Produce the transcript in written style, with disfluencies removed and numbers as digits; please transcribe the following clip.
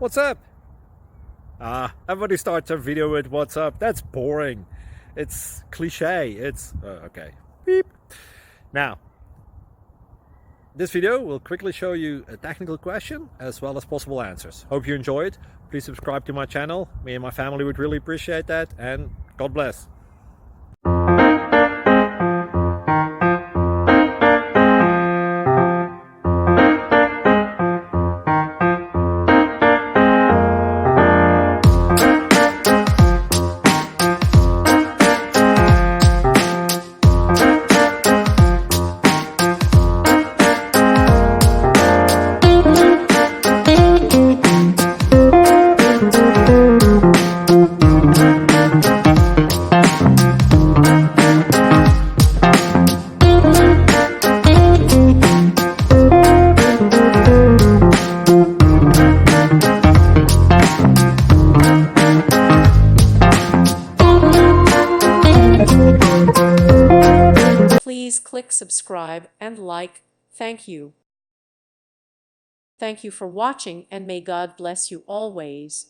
what's up? Everybody starts their video with what's up. That's boring. It's cliche. It's okay. Beep. Now, this video will quickly show you a technical question as well as possible answers. Hope you enjoy it. Please subscribe to my channel. Me and my family would really appreciate that, and God bless. Please click subscribe and like. Thank you. Thank you for watching, and may God bless you always.